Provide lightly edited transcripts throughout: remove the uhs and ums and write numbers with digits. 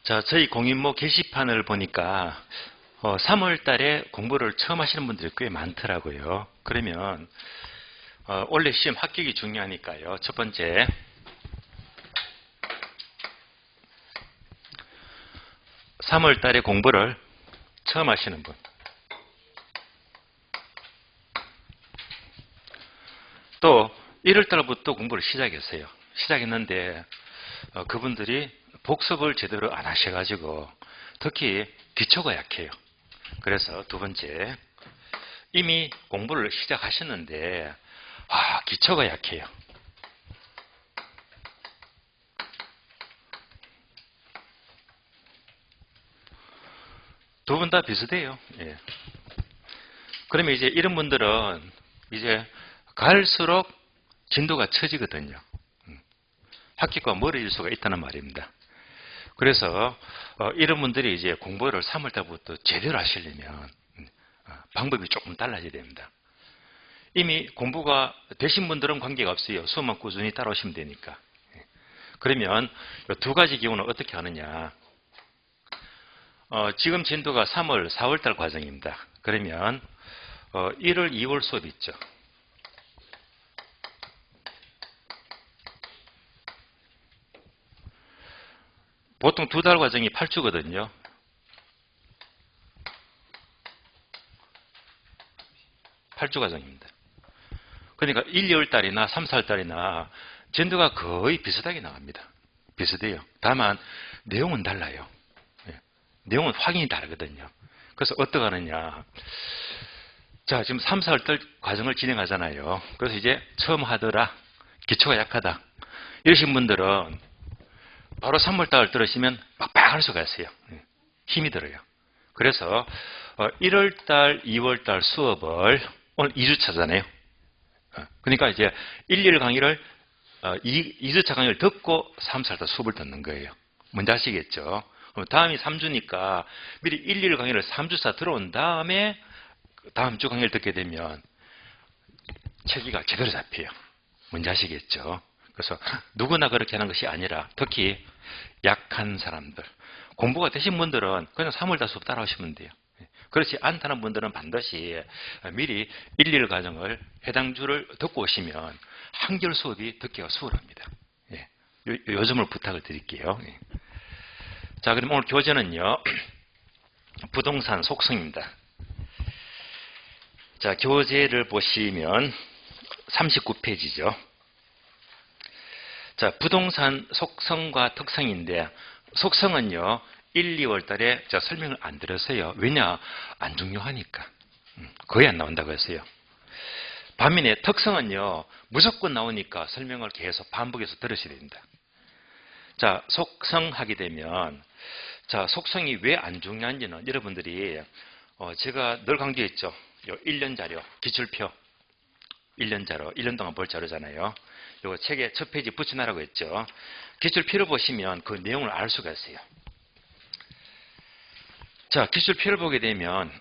자, 저희 공인모 게시판을 보니까 3월 달에 공부를 처음 하시는 분들이 꽤 많더라고요. 그러면 올해 시험 합격이 중요하니까요. 첫 번째, 3월 달에 공부를 처음 하시는 분. 또 1월 달부터 공부를 시작했어요. 시작했는데 그분들이 복습을 제대로 안 하셔가지고 특히 기초가 약해요. 그래서 두 번째, 이미 공부를 시작하셨는데 기초가 약해요. 두 분 다 비슷해요. 예. 그러면 이제 이런 분들은 이제 갈수록 진도가 처지거든요. 합격과 멀어질 수가 있다는 말입니다. 그래서 이런 분들이 이제 공부를 3월 달부터 제대로 하시려면 방법이 조금 달라져야 됩니다. 이미 공부가 되신 분들은 관계가 없어요. 수업만 꾸준히 따라오시면 되니까. 그러면 두 가지 경우는 어떻게 하느냐. 지금 진도가 3월, 4월 달 과정입니다. 그러면 1월, 2월 수업 있죠. 보통 두 달 과정이 8주거든요. 8주 과정입니다. 그러니까 1, 2월 달이나 3, 4월 달이나 진도가 거의 비슷하게 나갑니다. 비슷해요. 다만 내용은 달라요. 내용은 확연히 다르거든요. 그래서 어떻게 하느냐. 자, 지금 3, 4월 달 과정을 진행하잖아요. 그래서 이제 처음 하더라. 기초가 약하다. 이러신 분들은 바로 3월 달 들으시면 빡빡 할 수가 있어요. 힘이 들어요. 그래서 1월 달, 2월 달 수업을 오늘 2주차잖아요. 그러니까 이제 1, 2일 강의를 2주차 강의를 듣고 3, 4월 달 수업을 듣는 거예요. 뭔지 아시겠죠? 다음이 3주니까 미리 1, 2일 강의를 3주차 들어온 다음에 다음 주 강의를 듣게 되면 체계가 제대로 잡혀요. 뭔지 아시겠죠? 그래서 누구나 그렇게 하는 것이 아니라 특히 약한 사람들, 공부가 되신 분들은 그냥 3월달 수업 따라오시면 돼요. 그렇지 않다는 분들은 반드시 미리 1, 2일 과정을 해당 주를 듣고 오시면 한결 수업이 듣기가 수월합니다. 요 점을 부탁을 드릴게요. 자, 그럼 오늘 교재는요. 부동산 속성입니다. 자, 교재를 보시면 39페이지죠. 자, 부동산 속성과 특성인데 속성은요. 1, 2월 달에 제가 설명을 안 드렸어요. 왜냐? 안 중요하니까. 거의 안 나온다고 했어요. 반면에 특성은요. 무조건 나오니까 설명을 계속 반복해서 들으셔야 됩니다. 자, 속성 하게 되면 자, 속성이 왜 안 중요한지는 여러분들이 제가 늘 강조했죠. 요 1년 자료, 기출표. 1년 자료, 1년 동안 볼 자료잖아요. 요 책에 첫 페이지 붙여놔라고 했죠. 기출표를 보시면 그 내용을 알 수가 있어요. 자, 기출표를 보게 되면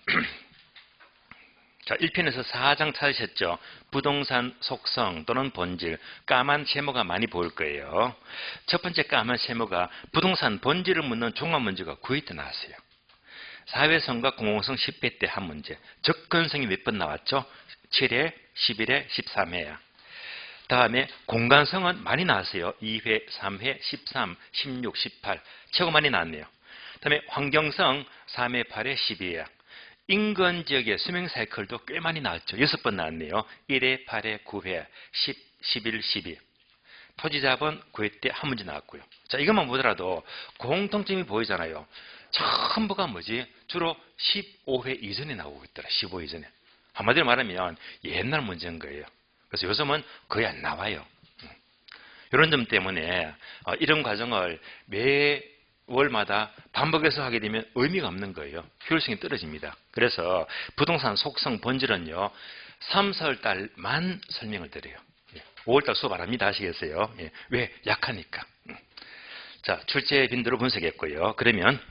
자, 1편에서 4장 찾으셨죠? 부동산 속성 또는 본질, 까만 세모가 많이 보일 거예요. 첫 번째 까만 세모가 부동산 본질을 묻는 종합 문제가 9회 때 나왔어요. 사회성과 공공성 10회 때 한 문제. 접근성이 몇 번 나왔죠? 7회, 11회, 13회야. 다음에 공간성은 많이 나왔어요. 2회, 3회, 13, 16, 18. 최고 많이 나왔네요. 다음에 환경성 3회, 8회, 12회. 인근 지역의 수명 사이클도 꽤 많이 나왔죠. 6번 나왔네요. 1회, 8회, 9회, 10, 11, 12. 토지자본 9회 때 한 문제 나왔고요. 자, 이것만 보더라도 공통점이 보이잖아요. 전부가 뭐지? 주로 15회 이전에 나오고 있더라. 15회 이전에. 한마디로 말하면 옛날 문제인 거예요. 그래서 요즘은 거의 안 나와요. 이런 점 때문에 이런 과정을 매월마다 반복해서 하게 되면 의미가 없는 거예요. 효율성이 떨어집니다. 그래서 부동산 속성 본질은요. 3, 4월 달만 설명을 드려요. 5월 달 수업 안 합니다. 아시겠어요? 왜? 약하니까. 자, 출제 빈도를 분석했고요. 그러면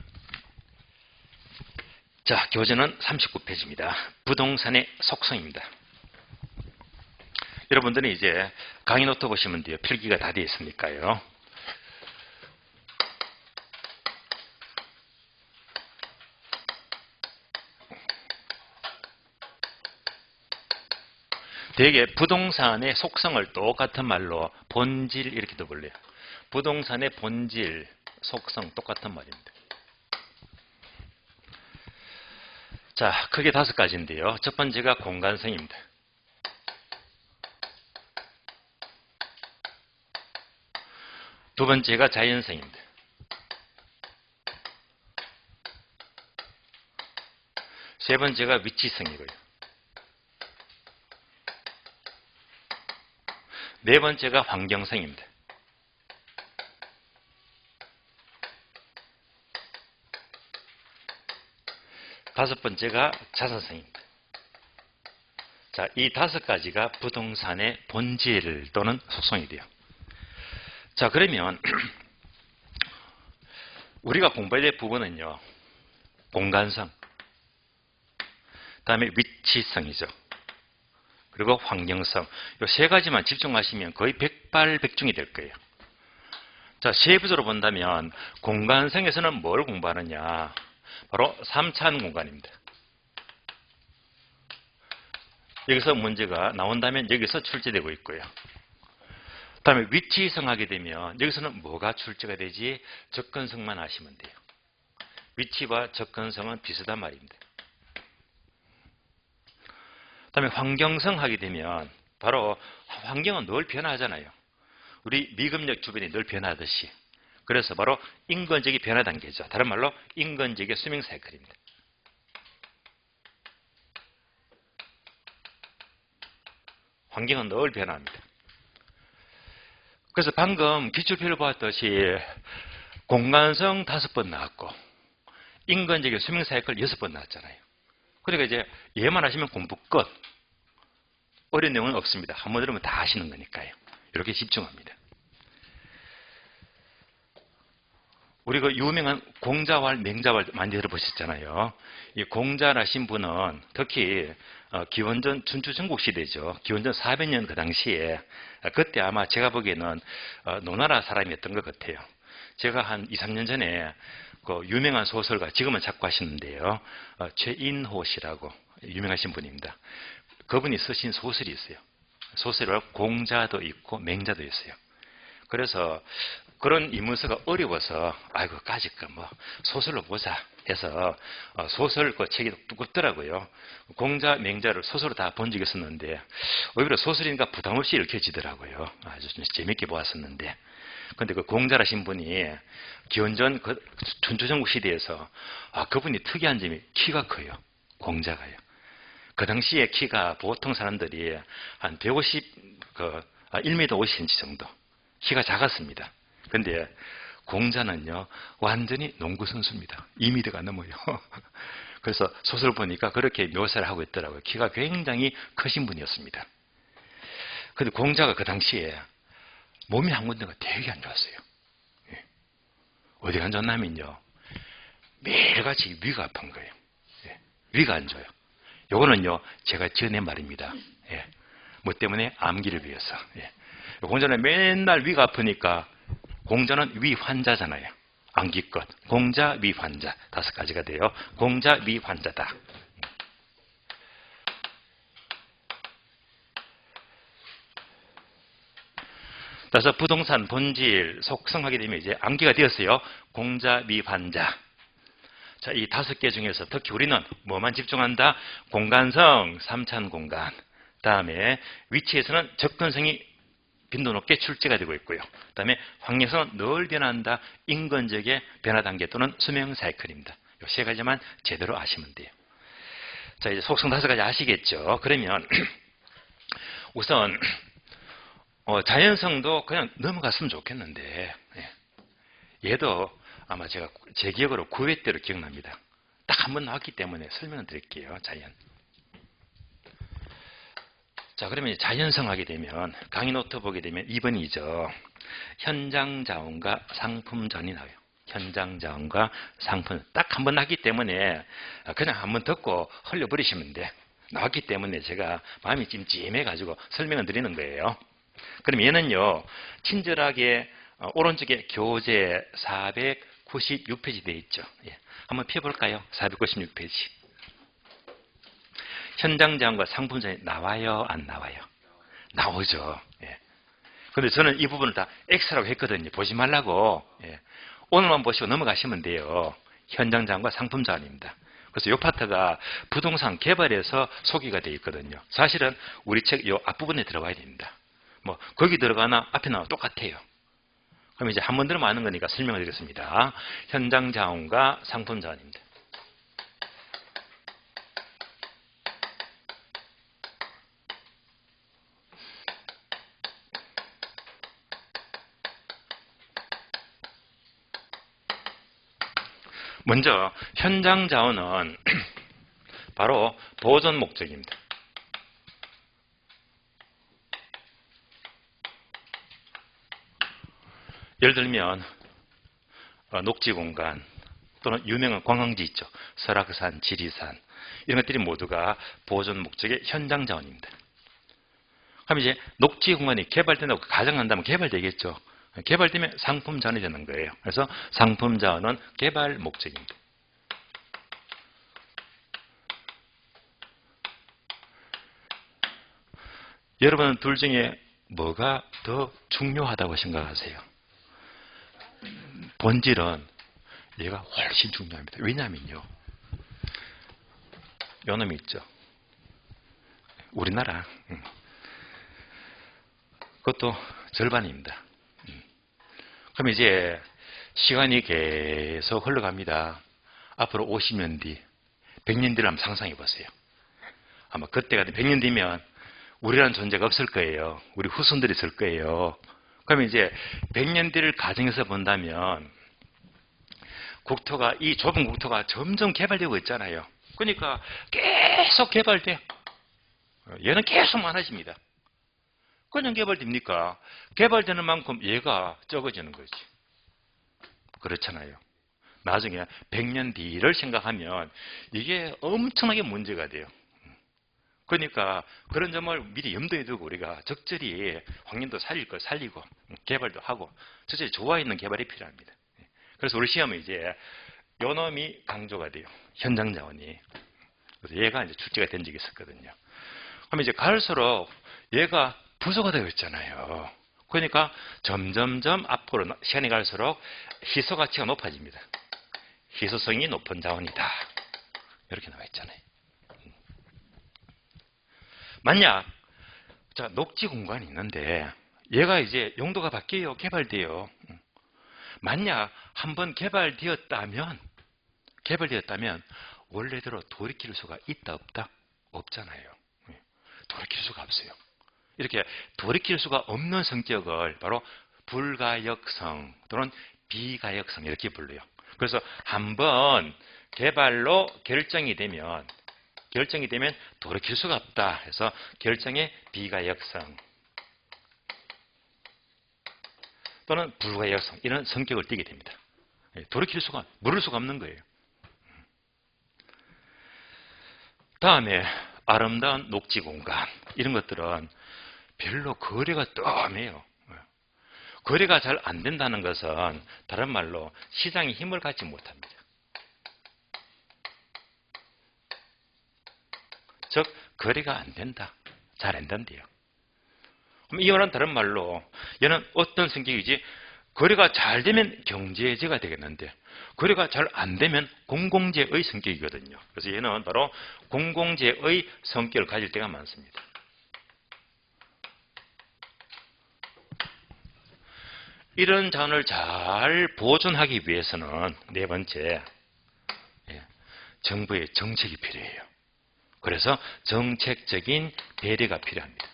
자, 교재는 39페이지입니다. 부동산의 속성입니다. 여러분들은 이제 강의 노트 보시면 돼요. 필기가 다 되어 있으니까요. 대개 부동산의 속성을 똑같은 말로 본질 이렇게도 불려요. 부동산의 본질, 속성 똑같은 말입니다. 자, 크게 5가지인데요. 첫 번째가 공간성입니다. 두 번째가 자연성입니다. 세 번째가 위치성이고요. 네 번째가 환경성입니다. 다섯 번째가 자산성입니다. 자, 이 5가지가 부동산의 본질 또는 속성이 돼요. 자, 그러면 우리가 공부해야 될 부분은요, 공간성, 그 다음에 위치성이죠. 그리고 환경성. 이 3가지만 집중하시면 거의 백발백중이 될 거예요. 자, 세부적으로 본다면 공간성에서는 뭘 공부하느냐? 바로 3차원 공간입니다. 여기서 문제가 나온다면 여기서 출제되고 있고요. 그 다음에 위치성 하게 되면 여기서는 뭐가 출제가 되지? 접근성만 아시면 돼요. 위치와 접근성은 비슷한 말입니다. 그 다음에 환경성 하게 되면 바로 환경은 늘 변화하잖아요. 우리 미금역 주변이 늘 변하듯이. 그래서 바로 인건적인 변화 단계죠. 다른 말로 인건적의 수명 사이클입니다. 환경은 늘 변화합니다. 그래서 방금 기출표를 보았듯이 공간성 5번 나왔고 인건적인 수명 사이클 6번 나왔잖아요. 그러니까 이제 얘만 하시면 공부 끝. 어려운 내용은 없습니다. 한번 들으면 다 아시는 거니까요. 이렇게 집중합니다. 우리 그 유명한 공자왈, 맹자왈 많이 들어보셨잖아요. 이 공자라신 분은 특히 기원전 춘추전국 시대죠. 기원전 400년 그 당시에 그때 아마 제가 보기에는 노나라 사람이었던 것 같아요. 제가 한 2, 3년 전에 그 유명한 소설가, 지금은 작가하시는데요. 최인호 씨라고 유명하신 분입니다. 그분이 쓰신 소설이 있어요. 소설을 공자도 있고 맹자도 있어요. 그래서 그런 인문서가 어려워서 아이고 까짓 거 뭐 소설로 보자 해서 소설 그 책이 두껍더라고요. 공자, 맹자를 소설로 다 본 적이 있었는데 오히려 소설이니까 부담 없이 읽혀지더라고요. 아주 재밌게 보았었는데 근데 그 공자라신 분이 기원전 그 춘추전국 시대에서 그분이 특이한 점이 키가 커요. 공자가요. 그 당시에 키가 보통 사람들이 한 1m 50cm 정도 키가 작았습니다. 근데 공자는요 완전히 농구 선수입니다. 2m가 넘어요. 그래서 소설 보니까 그렇게 묘사를 하고 있더라고요. 키가 굉장히 크신 분이었습니다. 근데 공자가 그 당시에 몸이 한 군데가 되게 안 좋았어요. 어디가 안 좋냐면요 매일같이 위가 아픈 거예요. 위가 안 좋아요. 요거는요 제가 지어낸 말입니다. 뭐 때문에 암기를 위해서. 공자는 맨날 위가 아프니까 공자는 위 환자잖아요. 암기껏. 공자, 위 환자. 5가지가 돼요. 공자, 위 환자다. 그래서 부동산 본질 속성하게 되면 이제 암기가 되었어요. 공자, 위 환자. 자, 이 5개 중에서 특히 우리는 뭐만 집중한다? 공간성, 3차원 공간. 다음에 위치에서는 접근성이 빈도 높게 출제가 되고 있고요. 그 다음에 환경성은 늘 변한다. 인건적의 변화 단계 또는 수명 사이클입니다. 이 3가지만 제대로 아시면 돼요. 자, 이제 속성 5가지 아시겠죠? 그러면 우선 자연성도 그냥 넘어갔으면 좋겠는데 얘도 아마 제가 제 기억으로 9회 때로 기억납니다. 딱 한 번 나왔기 때문에 설명을 드릴게요. 자연. 자, 그러면 자연성 하게 되면 강의 노트 보게 되면 2번이죠. 현장 자원과 상품 전이 나와요. 현장 자원과 상품 딱 한 번 나왔기 때문에 그냥 한 번 듣고 흘려버리시면 돼. 나왔기 때문에 제가 마음이 찜찜해 가지고 설명을 드리는 거예요. 그럼 얘는요 친절하게 오른쪽에 교재 496페이지 되어 있죠. 한번 펴볼까요? 496페이지. 현장 자원과 상품 자원이 나와요, 안 나와요? 나오죠. 예. 근데 저는 이 부분을 다 X라고 했거든요. 보지 말라고. 예. 오늘만 보시고 넘어가시면 돼요. 현장 자원과 상품 자원입니다. 그래서 이 파트가 부동산 개발에서 소개가 되어 있거든요. 사실은 우리 책 이 앞부분에 들어가야 됩니다. 뭐 거기 들어가나 앞에 나와 똑같아요. 그럼 이제 한 번 들으면 아는 거니까 설명을 드리겠습니다. 현장 자원과 상품 자원입니다. 먼저 현장 자원은 바로 보존 목적입니다. 예를 들면 녹지 공간 또는 유명한 관광지 있죠. 설악산, 지리산 이런 것들이 모두가 보존 목적의 현장 자원입니다. 그럼 이제 녹지 공간이 개발된다고 가정한다면 개발되겠죠. 개발되면 상품 자원이 되는 거예요. 그래서 상품 자원은 개발 목적입니다. 여러분은 둘 중에 뭐가 더 중요하다고 생각하세요? 본질은 얘가 훨씬 중요합니다. 왜냐면요. 요 놈이 있죠. 우리나라. 그것도 절반입니다. 그럼 이제 시간이 계속 흘러갑니다. 앞으로 50년 뒤, 100년 뒤를 한번 상상해 보세요. 아마 그때가 100년 뒤면 우리라는 존재가 없을 거예요. 우리 후손들이 있을 거예요. 그러면 이제 100년 뒤를 가정해서 본다면 국토가, 이 좁은 국토가 점점 개발되고 있잖아요. 그러니까 계속 개발돼. 얘는 계속 많아집니다. 그냥 개발됩니까? 개발되는 만큼 얘가 적어지는 거지. 그렇잖아요. 나중에 100년 뒤를 생각하면 이게 엄청나게 문제가 돼요. 그러니까 그런 점을 미리 염두에 두고 우리가 적절히 환경도 살릴 걸 살리고 개발도 하고 적절히 조화 있는 개발이 필요합니다. 그래서 우리 시험은 이제 요 놈이 강조가 돼요. 현장 자원이. 그래서 얘가 이제 출제가 된 적이 있었거든요. 그럼 이제 갈수록 얘가 부족가 되어 있잖아요. 그러니까 점점점 앞으로 시간이 갈수록 희소 가치가 높아집니다. 희소성이 높은 자원이다. 이렇게 나와 있잖아요. 만약 자 녹지 공간이 있는데 얘가 이제 용도가 바뀌어요. 개발돼요. 만약 한번 개발되었다면 원래대로 돌이킬 수가 있다 없다? 없잖아요. 돌이킬 수가 없어요. 이렇게 돌이킬 수가 없는 성격을 바로 불가역성 또는 비가역성 이렇게 불러요. 그래서 한번 개발로 결정이 되면 돌이킬 수가 없다 해서 결정의 비가역성 또는 불가역성 이런 성격을 띠게 됩니다. 돌이킬 수가, 물을 수가 없는 거예요. 다음에 아름다운 녹지 공간 이런 것들은 별로 거래가 뜸해요. 거래가 잘 안 된다는 것은 다른 말로 시장이 힘을 갖지 못합니다. 즉 거래가 안 된다. 잘 안 된대요. 그럼 이 말은 다른 말로 얘는 어떤 성격이지? 거래가 잘 되면 경제제가 되겠는데 거래가 잘 안 되면 공공재의 성격이거든요. 그래서 얘는 바로 공공재의 성격을 가질 때가 많습니다. 이런 자원을 잘 보존하기 위해서는 네 번째, 정부의 정책이 필요해요. 그래서 정책적인 배려가 필요합니다.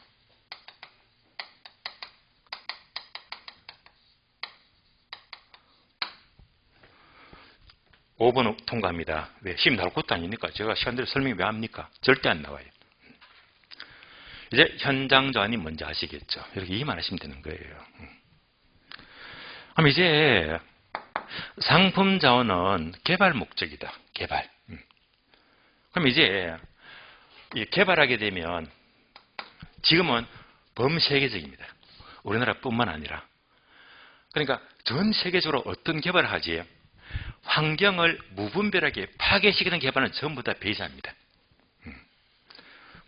5번 통과합니다. 왜? 시험 나올 것도 아니니까. 제가 시간대로 설명이 왜 합니까? 절대 안 나와요. 이제 현장 자원이 뭔지 아시겠죠? 이렇게 이해만 하시면 되는 거예요. 그럼 이제 상품 자원은 개발 목적이다. 개발. 그럼 이제 개발하게 되면 지금은 범세계적입니다. 우리나라뿐만 아니라. 그러니까 전 세계적으로 어떤 개발을 하지? 환경을 무분별하게 파괴시키는 개발은 전부 다 배제합니다.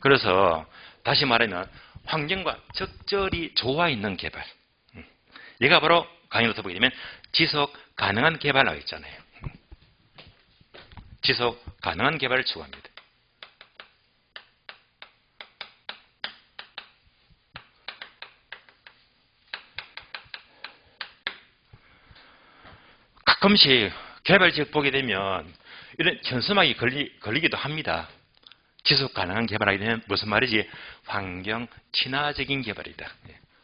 그래서 다시 말하면 환경과 적절히 조화 있는 개발. 얘가 바로 강의로 보게 되면 지속 가능한 개발라고 있잖아요. 지속 가능한 개발을 추구합니다. 가끔씩 개발지역 보게 되면 이런 현수막이 걸리기도 합니다. 지속 가능한 개발하게 되면 무슨 말이지? 환경 친화적인 개발이다.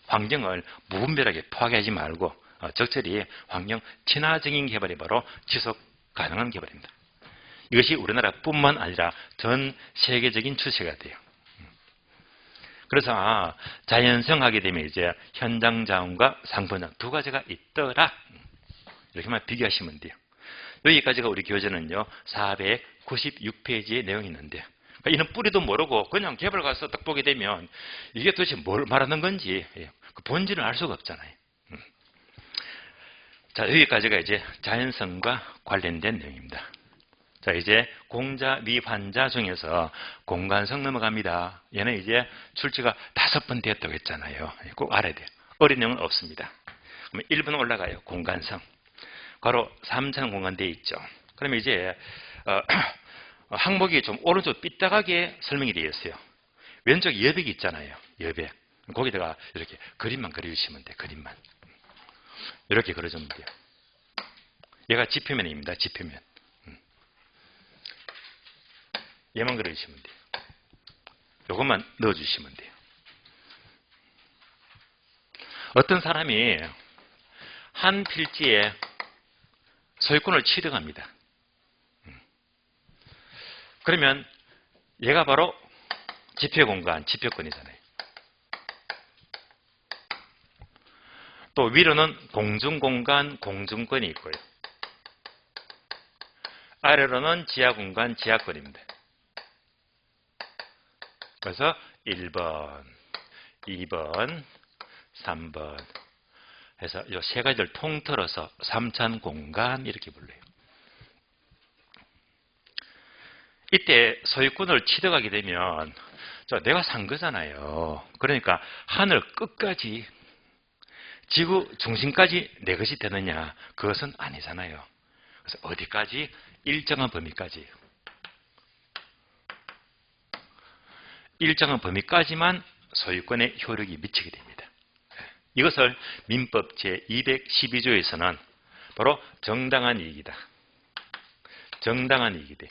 환경을 무분별하게 파괴하지 말고 적절히 환경 친화적인 개발이 바로 지속 가능한 개발입니다. 이것이 우리나라뿐만 아니라 전 세계적인 추세가 돼요. 그래서 자연성하게 되면 이제 현장 자원과 상품장 두 가지가 있더라. 이렇게만 비교하시면 돼요. 여기까지가 우리 교재는요 496페이지의 내용이 있는데요. 그러니까 이는 뿌리도 모르고 그냥 개발 가서 딱 보게 되면 이게 도대체 뭘 말하는 건지 그 본질을 알 수가 없잖아요. 자, 여기까지가 이제 자연성과 관련된 내용입니다. 자, 이제 공자 미환자 중에서 공간성 넘어갑니다. 얘는 이제 출제가 5번 되었다고 했잖아요. 꼭 알아야 돼요. 어린 내용은 없습니다. 그러면 1번 올라가요. 공간성. 바로 3차원 공간되어 있죠. 그러면 이제 항목이 좀 오른쪽 삐딱하게 설명이 되어 있어요. 왼쪽 여백이 있잖아요. 여백. 거기다가 이렇게 그림만 그려주시면 돼요. 그림만. 이렇게 그려주면 돼요. 얘가 지표면입니다. 지표면. 얘만 그려주시면 돼요. 요것만 넣어주시면 돼요. 어떤 사람이 한 필지에 소유권을 취득합니다. 그러면 얘가 바로 지표공간, 지표권이잖아요. 또 위로는 공중공간, 공중권이 있고요. 아래로는 지하공간, 지하권입니다. 그래서 1번, 2번, 3번 해서 이 세 가지를 통틀어서 3차원 공간 이렇게 불러요. 이때 소유권을 취득하게 되면 내가 산 거잖아요. 그러니까 하늘 끝까지 지구 중심까지 내 것이 되느냐? 그것은 아니잖아요. 그래서 어디까지? 일정한 범위까지. 일정한 범위까지만 소유권의 효력이 미치게 됩니다. 이것을 민법 제212조에서는 바로 정당한 이익이다. 정당한 이익이다.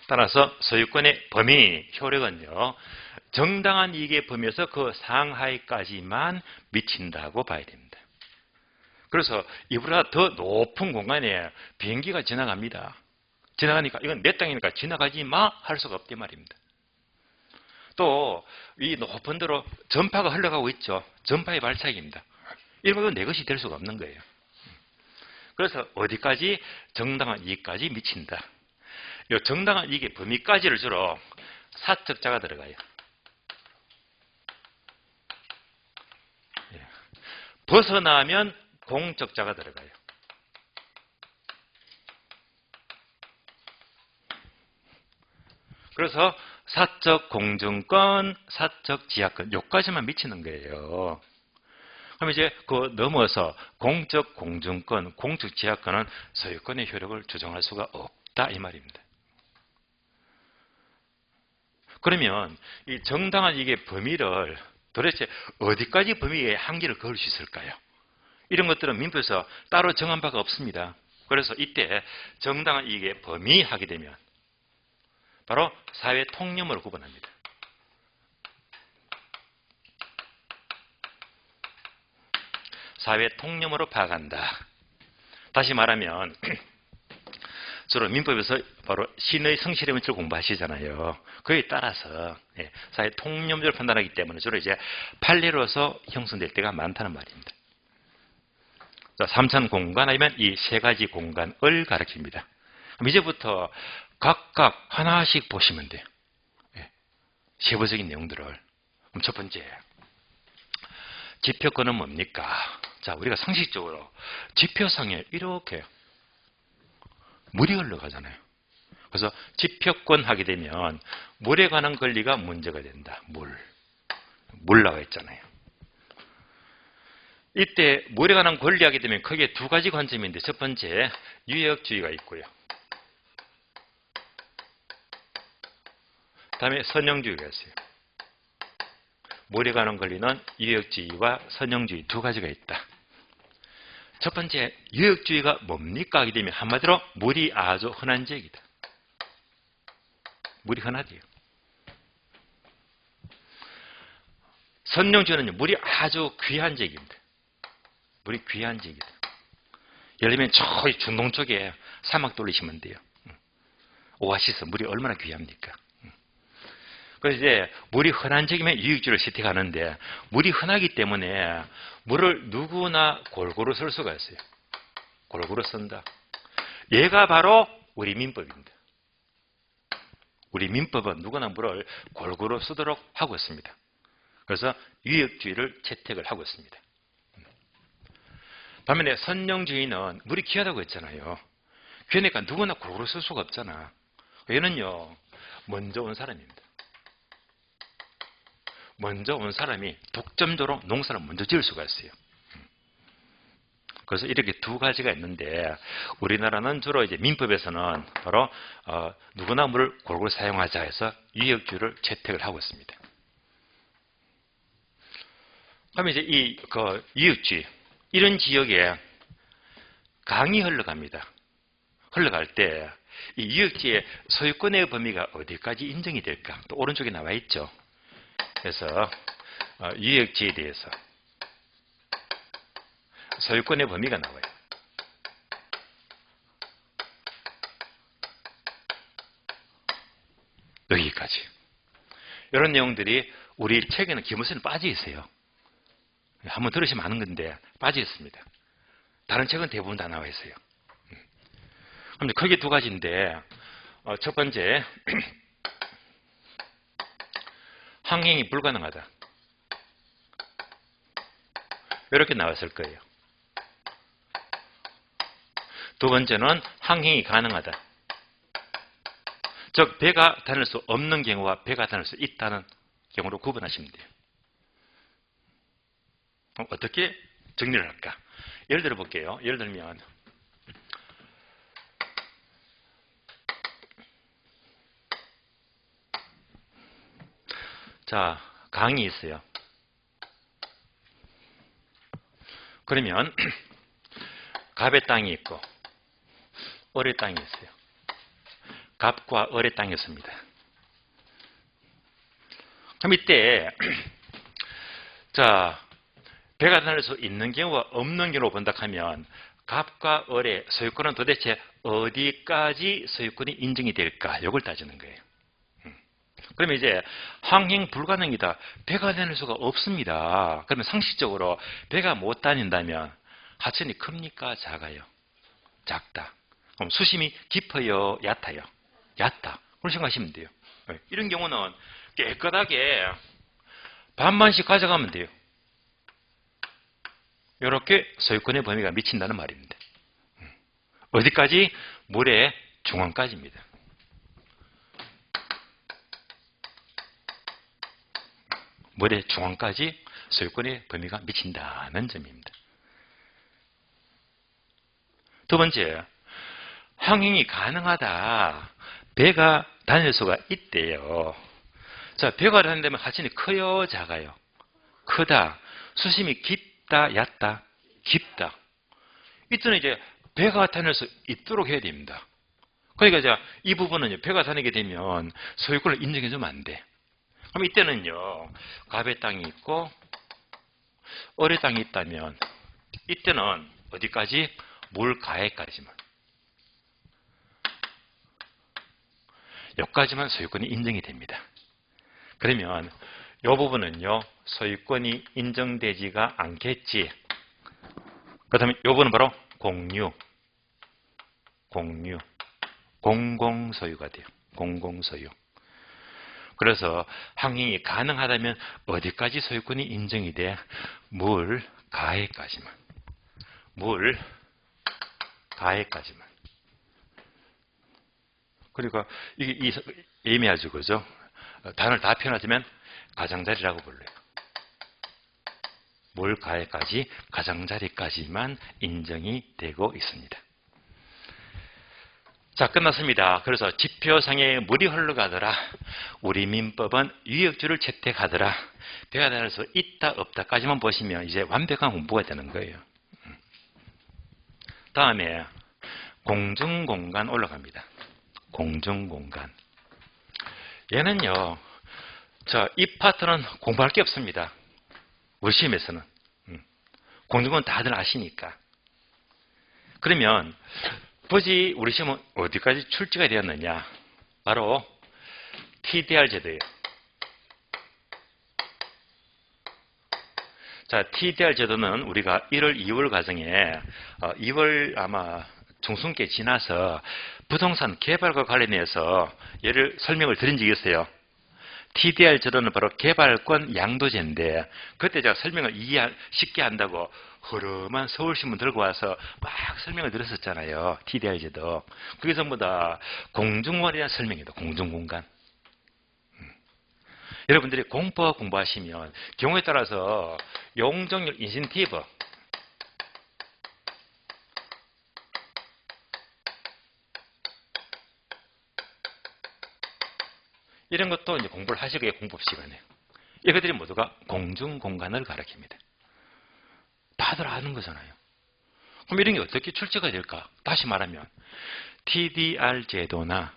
따라서 소유권의 범위, 효력은요, 정당한 이익의 범위에서 그 상하에까지만 미친다고 봐야 됩니다. 그래서 이보다 더 높은 공간에 비행기가 지나갑니다. 지나가니까 이건 내 땅이니까 지나가지 마 할 수가 없단 말입니다. 또 이 높은 데로 전파가 흘러가고 있죠. 전파의 발차기입니다. 이런 건 내 것이 될 수가 없는 거예요. 그래서 어디까지? 정당한 이익까지 미친다. 이 정당한 이익의 범위까지를 주로 사적자가 들어가요. 벗어나면 공적자가 들어가요. 그래서 사적 공중권, 사적 지하권 여기까지만 미치는 거예요. 그럼 이제 그 넘어서 공적 공중권, 공적 지하권은 소유권의 효력을 조정할 수가 없다 이 말입니다. 그러면 이 정당한 이익의 범위를 도대체 어디까지 범위에 한계를 그을 수 있을까요? 이런 것들은 민법에서 따로 정한 바가 없습니다. 그래서 이때 정당한 이익의 범위 하게 되면 바로 사회 통념으로 구분합니다. 사회 통념으로 파악한다. 다시 말하면 주로 민법에서 바로 신의 성실의 원칙을 공부하시잖아요. 그에 따라서 사회 통념적으로 판단하기 때문에 주로 이제 판례로서 형성될 때가 많다는 말입니다. 3차원 공간 아니면 이 세 가지 공간을 가리킵니다. 그럼 이제부터 각각 하나씩 보시면 돼요. 세부적인 내용들을. 그럼 첫 번째, 지표권은 뭡니까? 자, 우리가 상식적으로 지표상에 이렇게 물이 흘러가잖아요. 그래서 지표권 하게 되면 물에 관한 권리가 문제가 된다. 물 나와 있잖아요. 이때 물에 관한 권리하게 되면 크게 두 가지 관점인데, 첫 번째 유역주의가 있고요. 다음에 선형주의가 있어요. 물에 관한 권리는 유역주의와 선형주의 두 가지가 있다. 첫 번째 유역주의가 뭡니까 하게 되면 한마디로 물이 아주 흔한 지역이다. 물이 흔하대요. 선형주의는 물이 아주 귀한 지역입니다. 물이 귀한 지역이다. 예를 들면 저기 중동 쪽에 사막 돌리시면 돼요. 오아시스 물이 얼마나 귀합니까? 그래서 이제 물이 흔한 지역이면 유역주의를 채택하는데, 물이 흔하기 때문에 물을 누구나 골고루 쓸 수가 있어요. 골고루 쓴다. 얘가 바로 우리 민법입니다. 우리 민법은 누구나 물을 골고루 쓰도록 하고 있습니다. 그래서 유역주의를 채택을 하고 있습니다. 반면에 선형주의는 물이 귀하다고 했잖아요. 귀하니까 누구나 골고루 쓸 수가 없잖아. 얘는요, 먼저 온 사람입니다. 먼저 온 사람이 독점적으로 농사를 먼저 지을 수가 있어요. 그래서 이렇게 두 가지가 있는데, 우리나라는 주로 이제 민법에서는 바로 누구나 물을 골고루 사용하자 해서 유역주의를 채택을 하고 있습니다. 그러면 이제 이 유역주의, 이런 지역에 강이 흘러갑니다. 흘러갈 때 이 유역지의 소유권의 범위가 어디까지 인정이 될까? 또 오른쪽에 나와 있죠. 그래서 유역지에 대해서 소유권의 범위가 나와요. 여기까지. 이런 내용들이 우리 책에는 기본서는 빠져 있어요. 한번 들으시면 아는 건데 빠져 있습니다. 다른 책은 대부분 다 나와 있어요. 그런데 크게 두 가지인데, 첫 번째 항행이 불가능하다. 이렇게 나왔을 거예요. 두 번째는 항행이 가능하다. 즉 배가 다닐 수 없는 경우와 배가 다닐 수 있다는 경우로 구분하시면 돼요. 어떻게 정리를 할까? 예를 들어 볼게요. 예를 들면 자, 강이 있어요. 그러면 갑의 땅이 있고 을의 땅이 있어요. 갑과 을의 땅이 있습니다. 그럼 이때 자, 배가 다닐 수 있는 경우와 없는 경우로 본다 하면 갑과 을의 소유권은 도대체 어디까지 소유권이 인정이 될까? 이걸 따지는 거예요. 그러면 이제 항행 불가능이다. 배가 다닐 수가 없습니다. 그러면 상식적으로 배가 못 다닌다면 하천이 큽니까? 작아요? 작다. 그럼 수심이 깊어요? 얕아요? 얕다. 그런 생각하시면 돼요. 이런 경우는 깨끗하게 반만씩 가져가면 돼요. 이렇게 소유권의 범위가 미친다는 말입니다. 어디까지? 물의 중앙까지입니다. 물의 중앙까지 소유권의 범위가 미친다는 점입니다. 두 번째, 항행이 가능하다. 배가 다닐 수가 있대요. 자, 배가 다닌다면 하천이 커요? 작아요? 크다. 수심이 깊다? 얕다? 깊다. 이때는 이제 배가 다닐 수 있도록 해야 됩니다. 그러니까 이제 이 부분은 배가 다니게 되면 소유권을 인정해주면 안 돼. 그럼 이때는요, 갑의 땅이 있고 을의 땅이 있다면 이때는 어디까지? 물 가해까지만. 여기까지만 소유권이 인정이 됩니다. 그러면 이 부분은요, 소유권이 인정되지가 않겠지. 그렇다면 이 부분은 바로 공유, 공공소유가 돼요. 공공소유. 그래서 항행이 가능하다면 어디까지 소유권이 인정이 돼? 물 가해까지만. 물 가해까지만. 그러니까 이게 애매하죠, 그죠? 단어를 다 표현하자면 가장자리라고 불러요. 몰가에까지 가장자리까지만 인정이 되고 있습니다. 자, 끝났습니다. 그래서 지표상에 물이 흘러가더라. 우리 민법은 유역주를 채택하더라. 배가 될 수 있다 없다까지만 보시면 이제 완벽한 공부가 되는 거예요. 다음에 공중공간 올라갑니다. 공중공간. 얘는요, 이 파트는 공부할 게 없습니다. 우리 시험에서는. 공중공간 다들 아시니까. 그러면 굳이 우리 시험은 어디까지 출제가 되었느냐? 바로 TDR 제도예요. 자, TDR 제도는 우리가 1월, 2월 과정에 2월 아마 중순께 지나서 부동산 개발과 관련해서 얘를 설명을 드린 적이 있어요. TDR 제도는 바로 개발권 양도제인데 그때 제가 설명을 쉽게 한다고 흐름한 서울신문 들고 와서 막 설명을 드렸었잖아요. TDR 제도. 그게 전부 다 공중공간이라는 설명이다. 공중공간. 여러분들이 공법 공부하시면 경우에 따라서 용적률 인센티브 이런 것도 이제 공부를 하시게 공법 시간에 이것들이 모두가 공중공간을 가리킵니다. 다들 아는 거잖아요. 그럼 이런 게 어떻게 출제가 될까? 다시 말하면 TDR 제도나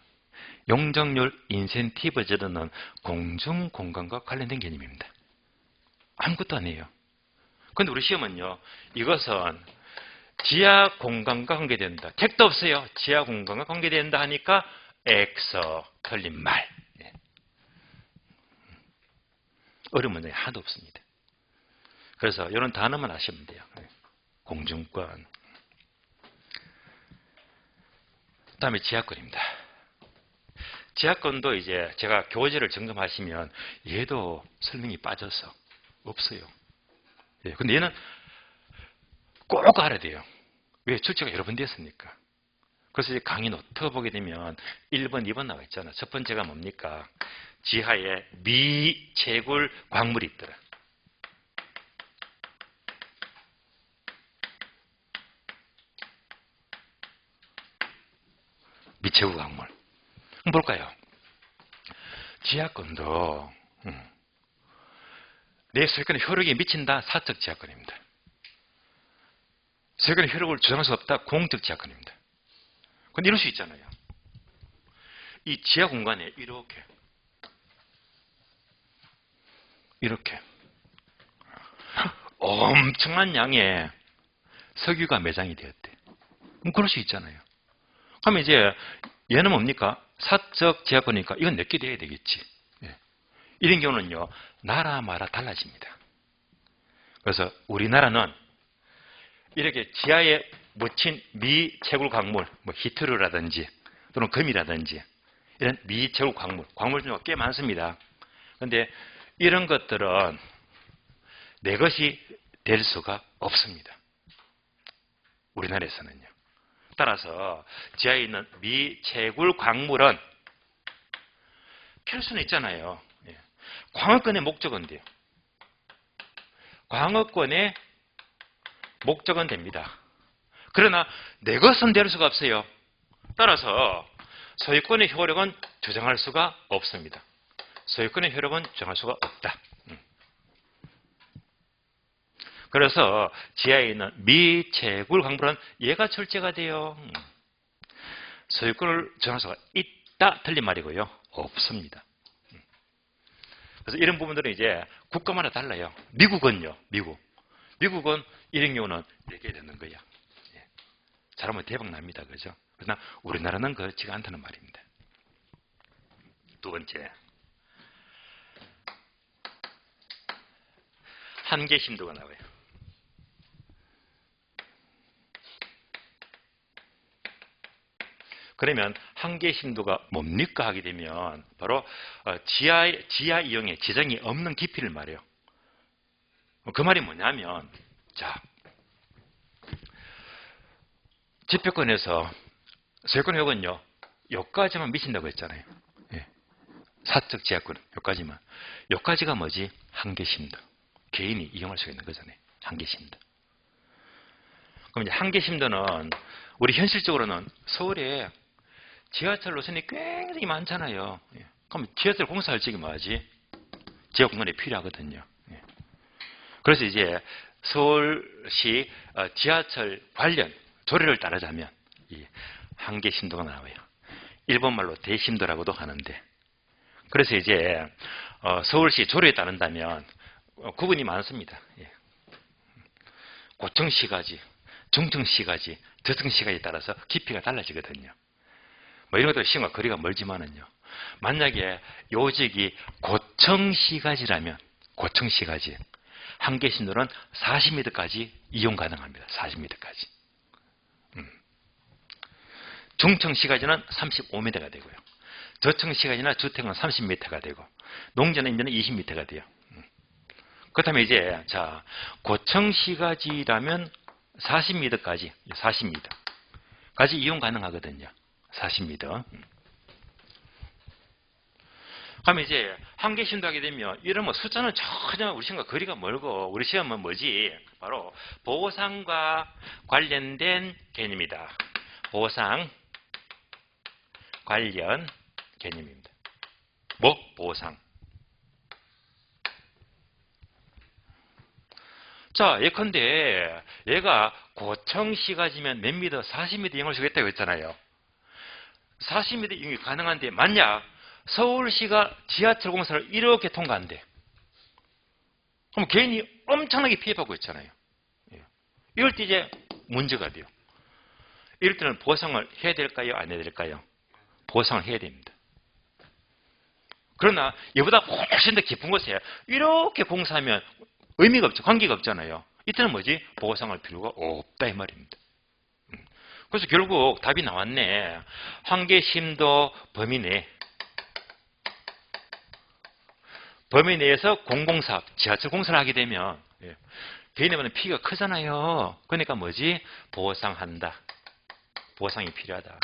용적률 인센티브 제도는 공중공간과 관련된 개념입니다. 아무것도 아니에요. 그런데 우리 시험은요, 이것은 지하 공간과 관계된다. 택도 없어요. 지하 공간과 관계된다 하니까 X 틀린 말. 어려운 문제가 하나도 없습니다. 그래서 이런 단어만 아시면 돼요. 공중권. 그 다음에 지하권입니다. 지하권도 이제 제가 교재를 점검하시면 얘도 설명이 빠져서 없어요. 근데 얘는 꼭 알아야 돼요. 왜? 출제가 여러 번 됐으니까. 그래서 이제 강의 노트 보게 되면 1번, 2번 나와 있잖아. 첫 번째가 뭡니까? 지하에 미채굴 광물이 있더라. 미채굴 광물. 한번 볼까요? 지하권도 내 소유권의 효력에 미친다. 사적 지하권입니다. 소유권의 효력을 주장할 수 없다. 공적 지하권입니다. 근데 이럴 수 있잖아요. 이 지하 공간에 이렇게 엄청난 양의 석유가 매장이 되었대. 그럴 수 있잖아요. 그러면 이제 얘는 뭡니까? 사적 지하권이니까 이건 내게 돼야 되겠지. 이런 경우는요, 나라마다 달라집니다. 그래서 우리나라는 이렇게 지하에 묻힌 미채굴 광물, 뭐 히트르라든지 또는 금이라든지 이런 미채굴 광물 중에 꽤 많습니다. 그런데 이런 것들은 내 것이 될 수가 없습니다. 우리나라에서는요. 따라서 지하에 있는 미채굴 광물은 필수는 있잖아요. 광업권의 목적은 돼요. 광업권의 목적은 됩니다. 그러나 내 것은 될 수가 없어요. 따라서 소유권의 효력은 주장할 수가 없습니다. 소유권의 효력은 주장할 수가 없다. 그래서 지하에 있는 미채굴 광물은 얘가 출제가 돼요. 소유권을 주장할 수가 있다. 틀린 말이고요. 없습니다. 그래서 이런 부분들은 이제 국가마다 달라요. 미국은요. 미국은 이런 경우는 이렇게 되는 거야. 잘하면 대박 납니다. 그죠? 그러나 우리나라는 그렇지가 않다는 말입니다. 두 번째. 한계 심도가 나와요. 그러면 한계 심도가 뭡니까 하게 되면 바로 지하 이용의 지정이 없는 깊이를 말해요. 그 말이 뭐냐면, 자, 지표권에서 소유권 효력은요 여기까지만 미친다고 했잖아요. 예. 사적 제약권 여기까지만. 여기까지가 뭐지? 한계심도. 개인이 이용할 수 있는 거잖아요. 한계심도. 그럼 이제 한계심도는 우리 현실적으로는 서울에 지하철 노선이 굉장히 많잖아요. 예. 그럼 지하철 공사할 적이 뭐하지? 지역 공간이 필요하거든요. 예. 그래서 이제 서울시 지하철 관련 조례를 따르자면 이 한계심도가 나와요. 일본말로 대심도라고도 하는데, 그래서 이제 서울시 조례에 따른다면 구분이 많습니다. 예. 고층시가지, 중층시가지, 저층시가지에 따라서 깊이가 달라지거든요. 뭐 이런 것도 시험과 거리가 멀지만은요. 만약에 요직이 고층시가지라면 고층시가지 한계심도는 40m까지 이용 가능합니다. 40m까지. 중층시가지는 35m가 되고요. 저층시가지나 주택은 30m가 되고 농지나 임대는 20m가 돼요. 그렇다면 이제 자 고층시가지라면 40m까지 40m까지 이용 가능하거든요. 40m. 그러면 이제 한계심도 하게 되면 이런 뭐 숫자는 전혀 우리 시험과 거리가 멀고 우리 시험은 뭐지? 바로 보상과 관련된 개념이다. 보상 관련 개념입니다. 뭐? 보상. 자, 예컨대 얘가 고층시가지면 몇 미터? 40m 이용할 수 있다고 했잖아요. 40m 이용이 가능한데 만약 서울시가 지하철 공사를 이렇게 통과한대. 그럼 개인이 엄청나게 피해받고 있잖아요. 이럴 때 이제 문제가 돼요. 이럴 때는 보상을 해야 될까요? 안 해야 될까요? 보상을 해야 됩니다. 그러나 이보다 훨씬 더 깊은 곳에 이렇게 공사하면 의미가 없죠. 관계가 없잖아요. 이때는 뭐지? 보상할 필요가 없다 이 말입니다. 그래서 결국 답이 나왔네. 한계심도 범위 내. 범위 내에서 공공사업, 지하철 공사를 하게 되면 개인의 피해가 크잖아요. 그러니까 뭐지? 보상한다. 보상이 필요하다.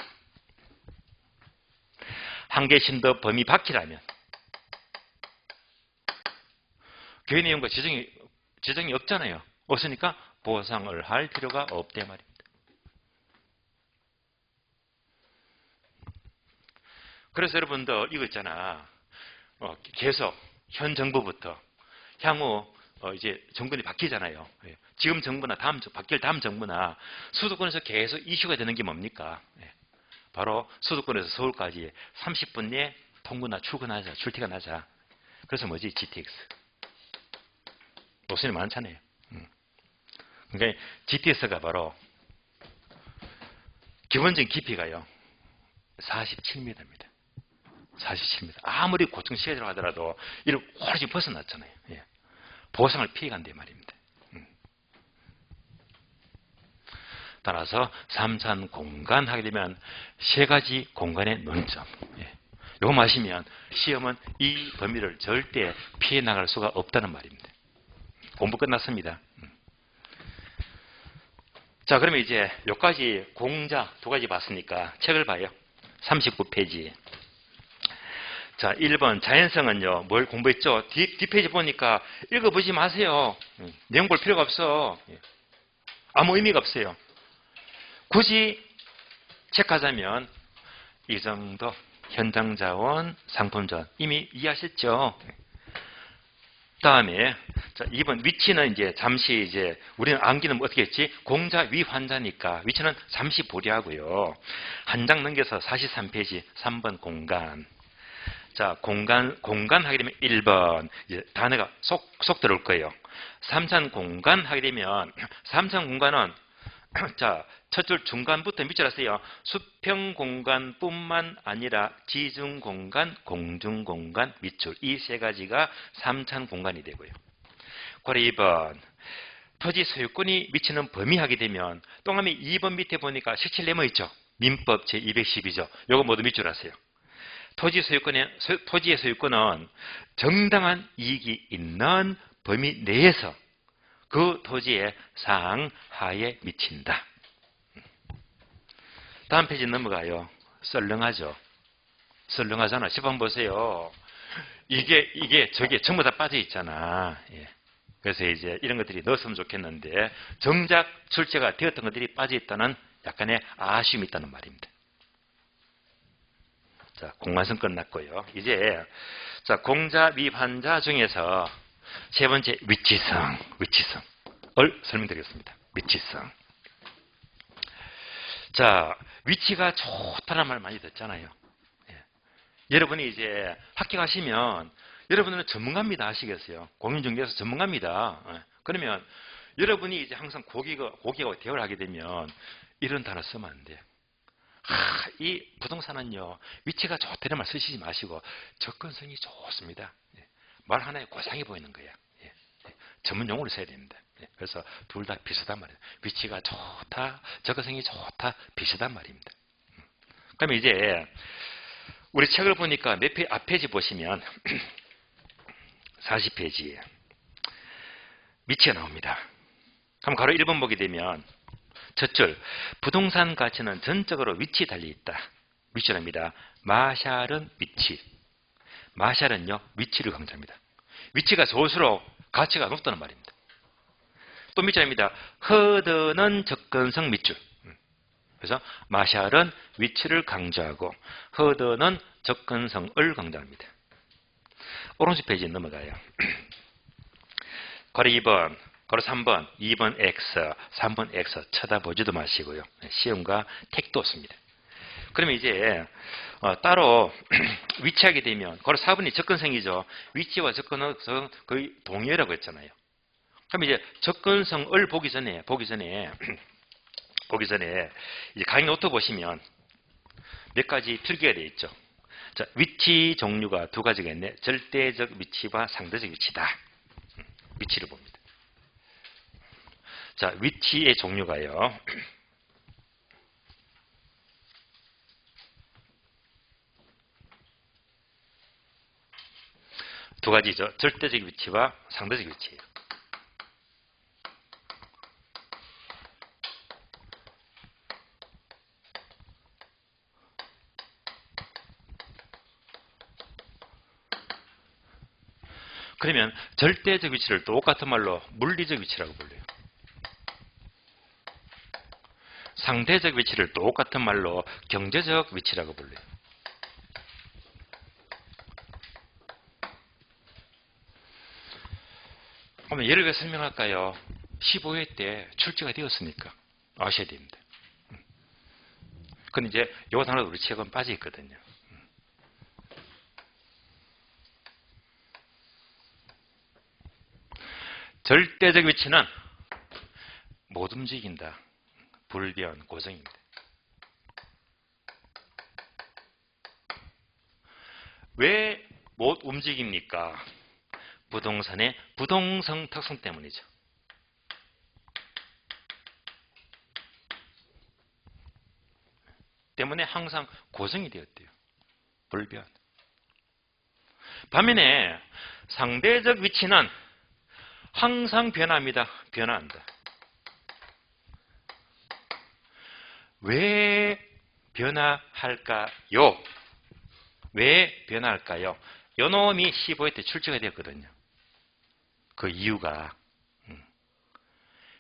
한계심도 범위 밖이라면 개인의 이용과 지정이 없잖아요. 없으니까 보상을 할 필요가 없대 말입니다. 그래서 여러분들 이거 있잖아. 계속 현 정부부터 향후 이제 정권이 바뀌잖아요. 지금 정부나 바뀔 다음 정부나 수도권에서 계속 이슈가 되는 게 뭡니까? 바로 수도권에서 서울까지 30분 내에 통근하자, 출근하자, 출퇴근하자. 그래서 뭐지? GTX. 노선이 많잖아요. 그러니까 GTX가 바로 기본적인 깊이가요. 47m입니다. 47m. 아무리 고층시가지로 하더라도 이를 훨씬 벗어났잖아요. 예. 보상을 피해간단 말입니다. 따라서 3산 공간 하게 되면 세 가지 공간의 논점. 예. 이거 마시면 시험은 이 범위를 절대 피해 나갈 수가 없다는 말입니다. 공부 끝났습니다. 자, 그러면 이제 여기까지 공자 두 가지 봤으니까 책을 봐요. 39페이지. 자, 1번 자연성은요. 뭘 공부했죠? 뒷페이지 보니까 읽어보지 마세요. 내용 볼 필요가 없어. 아무 의미가 없어요. 굳이 체크하자면 이 정도 현장자원, 상품자원 이미 이해하셨죠? 다음에 자, 2번 위치는 이제 잠시 이제 우리는 암기는 어떻게 했지? 공자 위 환자니까 위치는 잠시 보류하고요. 한 장 넘겨서 43페이지 3번 공간. 자, 공간 하게 되면 1번 이제 단어가 쏙 들어올 거예요. 3산 공간 하게 되면 3산 공간은 자, 첫 줄 중간부터 밑줄 하세요. 수평 공간뿐만 아니라 지중 공간, 공중 공간, 밑줄 이 세 가지가 3산 공간이 되고요. 그래 2번 토지 소유권이 미치는 범위 하게 되면 동그라미 2번 밑에 보니까 17네모 있죠. 민법 제212조. 요거 모두 밑줄 하세요. 토지의 소유권은 정당한 이익이 있는 범위 내에서 그 토지의 상하에 미친다. 다음 페이지 넘어가요. 썰렁하죠. 썰렁하잖아. 시범 보세요. 저게 전부 다 빠져 있잖아. 예. 그래서 이제 이런 것들이 넣었으면 좋겠는데 정작 출제가 되었던 것들이 빠져 있다는 약간의 아쉬움이 있다는 말입니다. 자, 공관성 끝났고요. 이제 자, 공자 미환자 중에서 세 번째 위치성을 설명드리겠습니다. 위치성. 자, 위치가 좋다는 말 많이 듣잖아요. 예. 여러분이 이제 학교 가시면 여러분은 전문가입니다. 아시겠어요? 공인중개에서 전문가입니다. 예. 그러면 여러분이 이제 항상 고객하고 대화를 하게 되면 이런 단어 쓰면 안 돼요. 이 부동산은요, 위치가 좋다는 말 쓰시지 마시고 접근성이 좋습니다. 예. 말 하나에 고상해 보이는 거예요. 예. 예. 전문 용어를 써야 됩니다. 예. 그래서 둘 다 비슷한 말이에요. 위치가 좋다, 접근성이 좋다, 비슷한 말입니다. 그러면 이제 우리 책을 보니까 앞 페이지 보시면 40페이지에 위치가 나옵니다. 그럼 가로 1번 보게 되면 첫 줄, 부동산 가치는 전적으로 위치에 달려있다. 위치랍니다. 마샬은 위치. 마샬은요, 위치를 강조합니다. 위치가 좋을수록 가치가 높다는 말입니다. 또 밑줄입니다. 허드는 접근성 밑줄. 그래서 마샬은 위치를 강조하고 허드는 접근성을 강조합니다. 오른쪽 페이지에 넘어가요. 가로 2번, 가로 3번, 2번 X, 3번 X 쳐다보지도 마시고요. 시험과 택도 없습니다. 그러면 이제 따로 위치하게 되면 가로 4번이 접근성이죠. 위치와 접근성 거의 동일하고 했잖아요. 그럼 이제 접근성을 보기 전에 이제 강의 노트 보시면 몇 가지 필기가 되어 있죠. 자, 위치 종류가 두 가지가 있네. 절대적 위치와 상대적 위치다. 위치를 봅니다. 자, 위치의 종류가요. 두 가지죠. 절대적 위치와 상대적 위치예요. 그러면 절대적 위치를 똑같은 말로 물리적 위치라고 불러요. 상대적 위치를 똑같은 말로 경제적 위치라고 불러요. 그러면 예를 들어 설명할까요? 15회 때 출제가 되었으니까 아셔야 됩니다. 근데 이제 요 단어도 우리 책은 빠져 있거든요. 절대적 위치는 못 움직인다. 불변, 고정입니다. 왜 못 움직입니까? 부동산의 부동성 특성 때문이죠. 때문에 항상 고정이 되었대요. 불변. 반면에 상대적 위치는 항상 변합니다. 변화한다. 왜 변화할까요? 왜 변화할까요? 요놈이 15회 때 출제가 되었거든요. 그 이유가.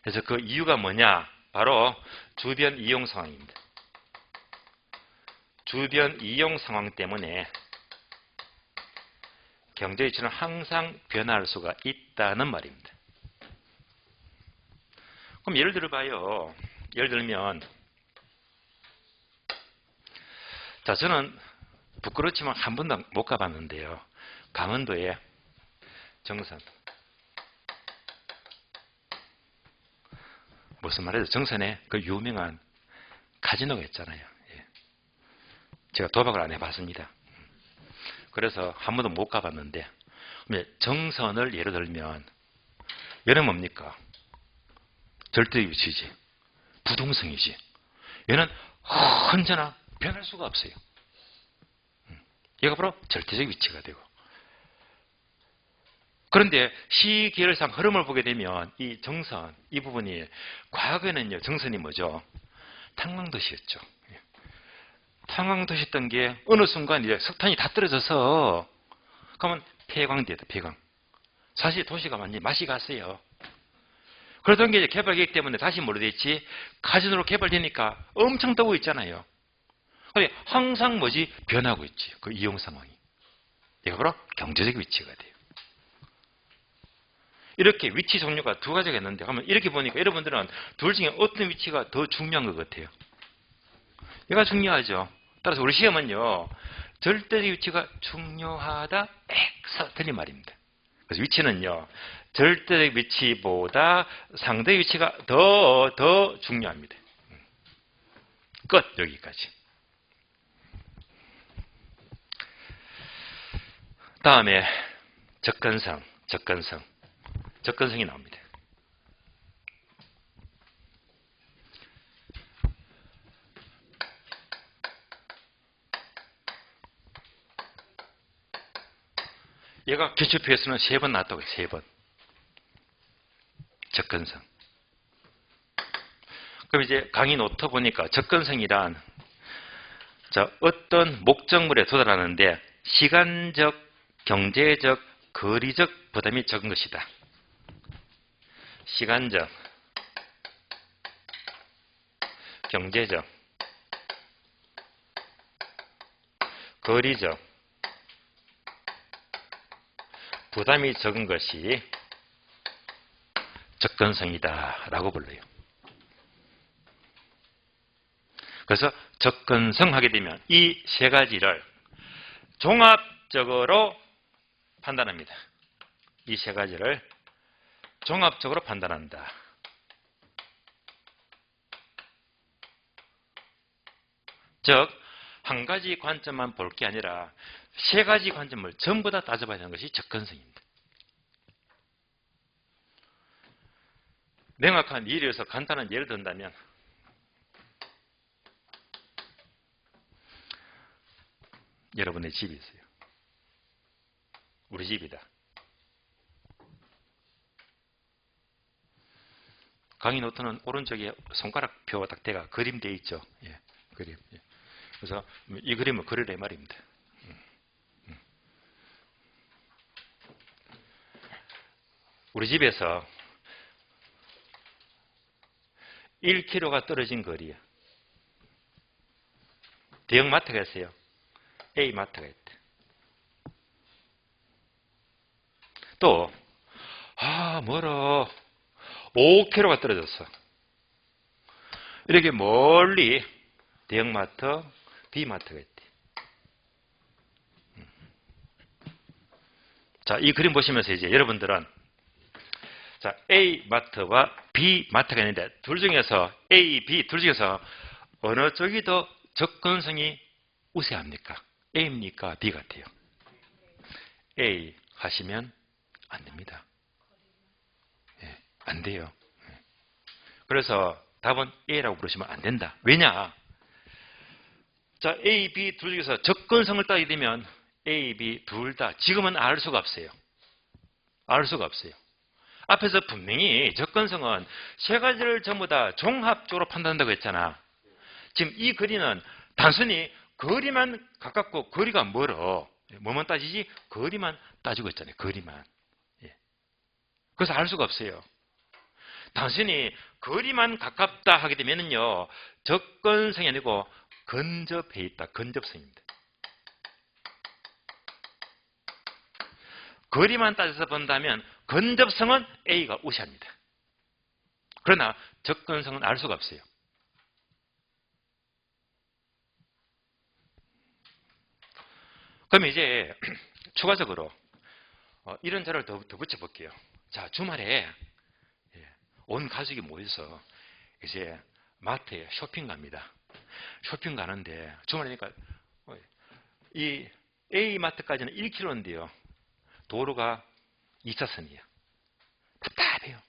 그래서 그 이유가 뭐냐? 바로 주변 이용 상황입니다. 주변 이용 상황 때문에 경제 위치는 항상 변화할 수가 있다는 말입니다. 그럼 예를 들어봐요. 예를 들면 자, 저는 부끄럽지만 한 번도 못 가봤는데요. 강원도에 정선. 무슨 말이죠? 정선에 그 유명한 카지노가 있잖아요. 예. 제가 도박을 안 해봤습니다. 그래서 한 번도 못 가봤는데 정선을 예를 들면 얘는 뭡니까? 절대 위치지. 부동성이지. 얘는 언제나 변할 수가 없어요. 얘가 바로 절대적 위치가 되고. 그런데 시계열상 흐름을 보게 되면 이 정선, 이 부분이 과거에는요, 정선이 뭐죠? 탕망도시였죠. 탄광도시 있던 게 어느 순간 이제 석탄이 다 떨어져서 그러면 폐광되다, 폐광. 사실 도시가 완전히 맛이 갔어요. 그러던 게 이제 개발 계획 때문에 다시 뭘로 됐지? 카지노로 개발되니까 엄청 떠고 있잖아요. 근데 항상 뭐지? 변하고 있지. 그 이용 상황이. 이거 바로 경제적 위치가 돼요. 이렇게 위치 종류가 두 가지가 있는데, 그러면 이렇게 보니까 여러분들은 둘 중에 어떤 위치가 더 중요한 것 같아요? 얘가 중요하죠. 따라서 우리 시험은요, 절대적 위치가 중요하다, X. 틀린 말입니다. 그래서 위치는요, 절대적 위치보다 상대의 위치가 더 중요합니다. 끝. 여기까지. 다음에 접근성이 나옵니다. 얘가 기출표에서는 3번 나왔다고요. 3번. 접근성. 그럼 이제 강의 노트 보니까 접근성이란 어떤 목적물에 도달하는데 시간적, 경제적, 거리적 부담이 적은 것이다. 시간적, 경제적, 거리적 부담이 적은 것이 접근성이다라고 불러요. 그래서 접근성 하게 되면 이 세 가지를 종합적으로 판단합니다. 이 세 가지를 종합적으로 판단한다. 즉, 한 가지 관점만 볼 게 아니라 세 가지 관점을 전부 다 따져봐야 하는 것이 접근성입니다. 명확한 예를 들어서 간단한 예를 든다면 여러분의 집이 있어요. 우리 집이다. 강의 노트는 오른쪽에 손가락표 딱 대가 그림되어 있죠. 예, 그림. 예. 그래서 이 그림을 그리라 이 말입니다. 우리 집에서 1km가 떨어진 거리에 대형 마트가 있어요. A 마트가 있대. 또 멀어. 5km가 떨어졌어. 이렇게 멀리 대형 마트, B 마트가 있대. 자, 이 그림 보시면서 이제 여러분들은 A 마트와 B 마트가 있는데 둘 중에서 A, B 둘 중에서 어느 쪽이 더 접근성이 우세합니까? A입니까? B 같아요. A 하시면 안 됩니다. 예, 안 돼요. 그래서 답은 A라고 부르시면 안 된다. 왜냐? 자, A, B 둘 중에서 접근성을 따지게 되면 A, B 둘 다 지금은 알 수가 없어요. 알 수가 없어요. 앞에서 분명히 접근성은 세 가지를 전부 다 종합적으로 판단한다고 했잖아. 지금 이 거리는 단순히 거리만 가깝고 거리가 멀어. 뭐만 따지지? 거리만 따지고 있잖아요. 거리만. 예. 그래서 알 수가 없어요. 단순히 거리만 가깝다 하게 되면은요, 접근성이 아니고 근접해 있다. 근접성입니다. 거리만 따져서 본다면 근접성은 A가 우세합니다. 그러나 접근성은 알 수가 없어요. 그럼 이제 추가적으로 이런 자료를 더 붙여볼게요. 자, 주말에 온 가족이 모여서 이제 마트에 쇼핑 갑니다. 쇼핑 가는데 주말이니까 이 A 마트까지는 1km인데요. 도로가 2차선이에요. 답답해요.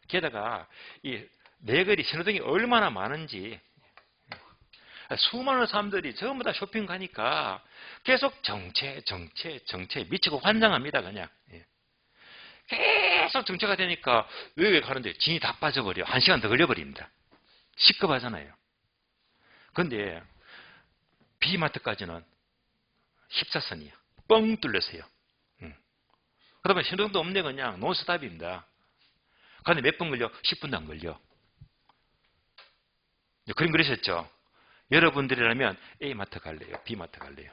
게다가 이 내거리 신호등이 얼마나 많은지 수많은 사람들이 전부 다 쇼핑 가니까 계속 정체 미치고 환장합니다. 그냥 계속 정체가 되니까 왜 가는데 진이 다 빠져버려. 1시간 더 걸려버립니다. 시급하잖아요. 그런데 B마트까지는 십자선이야. 뻥 뚫렸어요. 그러면 신호등도 없네. 그냥 논스톱입니다. 근데 몇 분 걸려? 10분도 안 걸려. 그림 그리셨죠? 여러분들이라면 A마트 갈래요? B마트 갈래요?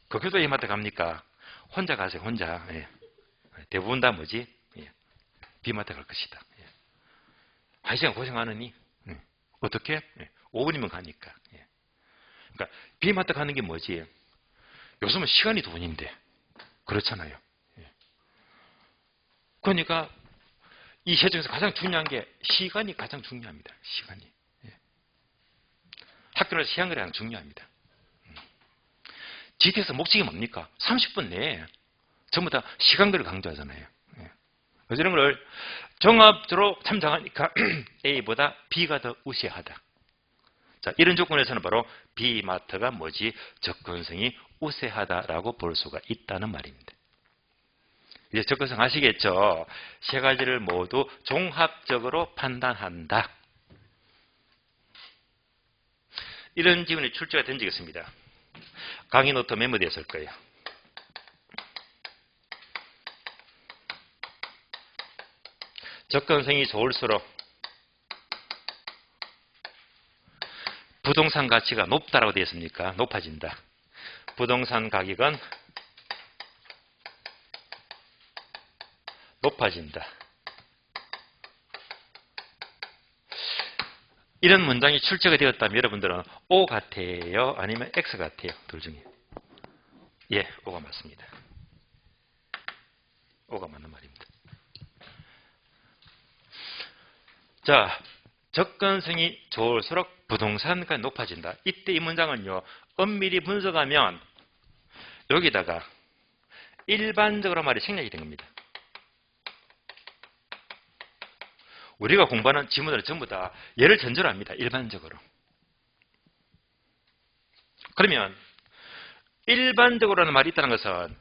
거기도 A마트 갑니까? 혼자 가세요. 혼자. 예. 대부분 다 뭐지? 예. B마트 갈 것이다. 예. 1시간 고생하느니? 예. 어떻게? 예. 5분이면 가니까. 예. 그러니까 B마트 가는 게 뭐지? 요즘은 시간이 돈인데. 그렇잖아요. 예. 그러니까 이 세 중에서 가장 중요한 게 시간이 가장 중요합니다. 시간이. 예. 학교에서 시간이 가장 중요합니다. GT에서 목적이 뭡니까? 30분 내에 전부 다 시간거리를 강조하잖아요. 예. 그래서 이런 걸 종합적으로 참작하니까 A보다 B가 더 우세하다. 자, 이런 조건에서는 바로 B마트가 뭐지? 접근성이 우세하다라고 볼 수가 있다는 말입니다. 이제 접근성 아시겠죠? 세 가지를 모두 종합적으로 판단한다. 이런 질문이 출제가 된 적이 있습니다. 강의 노트 메모되었을 거예요. 접근성이 좋을수록 부동산 가치가 높다라고 되어 있습니까? 높아진다. 부동산 가격은 높아진다. 이런 문장이 출제가 되었다면 여러분들은 O 같아요? 아니면 X 같아요? 둘 중에. 예, O가 맞습니다. O가 맞는 말입니다. 자, 접근성이 좋을수록 부동산가 높아진다. 이때 이 문장은요, 엄밀히 분석하면 여기다가 일반적으로 말이 생략이 된 겁니다. 우리가 공부하는 지문들은 전부 다 예를 전제로 합니다. 일반적으로. 그러면 일반적으로라는 말이 있다는 것은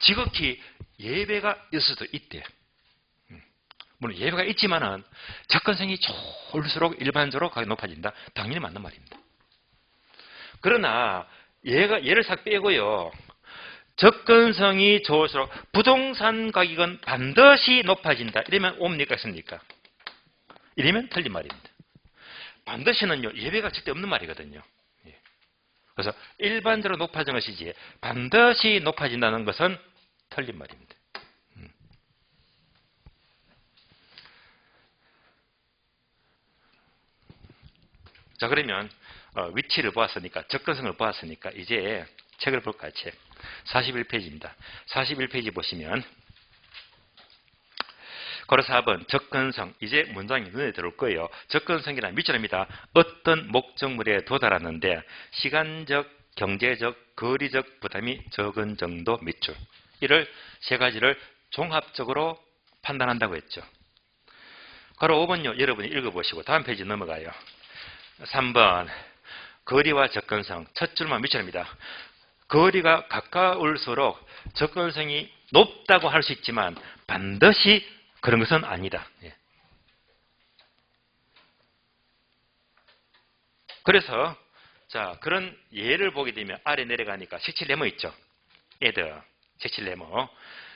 지극히 예외가 있을 수도 있대요. 물론 예외가 있지만은 접근성이 좋을수록 일반적으로 가격이 높아진다. 당연히 맞는 말입니다. 그러나 예를 싹 빼고요. 접근성이 좋을수록 부동산 가격은 반드시 높아진다. 이러면 옵니까? 있습니까? 이러면 틀린 말입니다. 반드시는요, 예외가 절대 없는 말이거든요. 그래서 일반적으로 높아진 것이지 반드시 높아진다는 것은 틀린 말입니다. 자, 그러면 위치를 보았으니까, 접근성을 보았으니까 이제 책을 볼까요? 책. 41페이지입니다. 41페이지 보시면 가로 4번 접근성. 이제 문장이 눈에 들어올 거예요. 접근성이란 밑줄입니다. 어떤 목적물에 도달하는데 시간적, 경제적, 거리적 부담이 적은 정도 밑줄. 이를 세 가지를 종합적으로 판단한다고 했죠. 가로 5번요. 여러분이 읽어보시고 다음 페이지 넘어가요. 3번 거리와 접근성. 첫 줄만 밑줄입니다. 거리가 가까울수록 접근성이 높다고 할 수 있지만 반드시 그런 것은 아니다. 예. 그래서 자, 그런 예를 보게 되면 아래 내려가니까 색칠 네모 있죠. 애드 색칠 네모.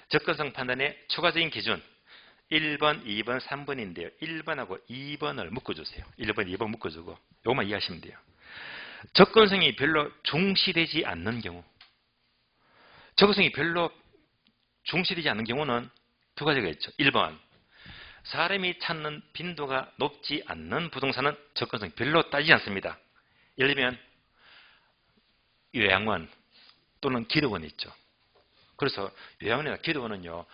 접근성 판단의 추가적인 기준 1번, 2번, 3번인데요. 1번하고 2번을 묶어주세요. 1번, 2번 묶어주고 이것만 이해하시면 돼요. 접근성이 별로 중시되지 않는 경우, 접근성이 별로 중시되지 않는 경우는 두 가지가 있죠. 1번, 사람이 찾는 빈도가 높지 않는 부동산은 접근성이 별로 따지지 않습니다. 예를 들면 요양원 또는 기도원이 있죠. 그래서 요양원이나 기도원은요,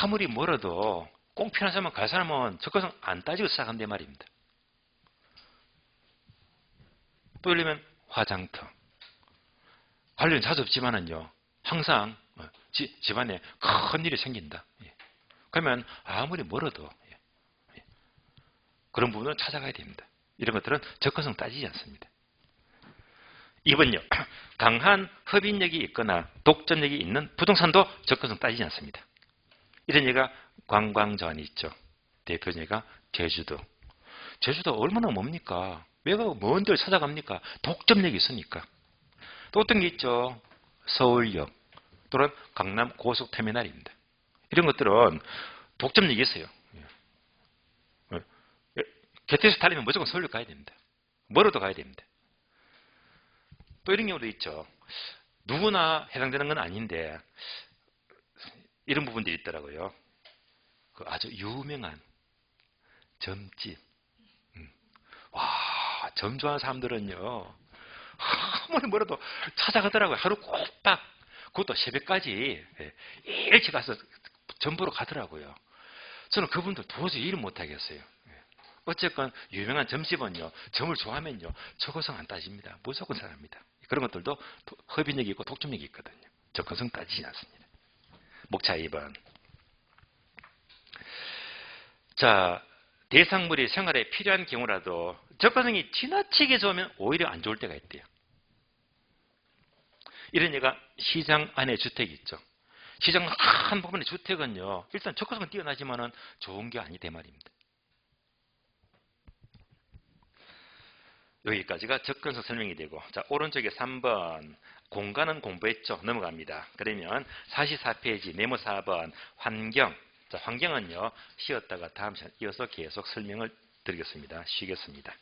아무리 멀어도 꼭 필요한 사람은 갈 사람은 접근성 안 따지고 시작한단 말입니다. 또 예를 들면 화장터. 갈 일은 자주 없지만은요, 항상 집안에 큰 일이 생긴다. 그러면 아무리 멀어도 그런 부분은 찾아가야 됩니다. 이런 것들은 접근성 따지지 않습니다. 2번요. 강한 흡인력이 있거나 독점력이 있는 부동산도 접근성 따지지 않습니다. 이런 예가 관광전이 있죠. 대표적인 예가 제주도. 제주도 얼마나 멉니까? 왜가 먼 데를 찾아갑니까? 독점력이 있으니까. 또 어떤 게 있죠? 서울역 또는 강남 고속터미널입니다. 이런 것들은 독점력이 있어요. 개택에서 달리면 무조건 서울역 가야 됩니다. 멀어도 가야 됩니다. 또 이런 경우도 있죠. 누구나 해당되는 건 아닌데 이런 부분들이 있더라고요. 그 아주 유명한 점집. 와, 점 좋아하는 사람들은요. 아무리 멀어도 찾아가더라고요. 하루 꼬박. 그것도 새벽까지 일찍 가서 점 보러 가더라고요. 저는 그분들 도저히 일을 못하겠어요. 어쨌건 유명한 점집은요. 점을 좋아하면요. 접근성 안 따집니다. 무조건 사랍니다. 그런 것들도 흡인력이 있고 독점력이 있거든요. 접근성 따지지 않습니다. 목차 2번. 자, 대상물이 생활에 필요한 경우라도 접근성이 지나치게 좋으면 오히려 안 좋을 때가 있대요. 이런 예가 시장 안에 주택이 있죠. 시장 한 부분의 주택은요. 일단 접근성은 뛰어나지만은 좋은 게 아니다 말입니다. 여기까지가 접근성 설명이 되고, 자, 오른쪽에 3번. 공간은 공부했죠. 넘어갑니다. 그러면 44페이지 네모 4번 환경. 자, 환경은요. 쉬었다가 다음 시간 이어서 계속 설명을 드리겠습니다. 쉬겠습니다.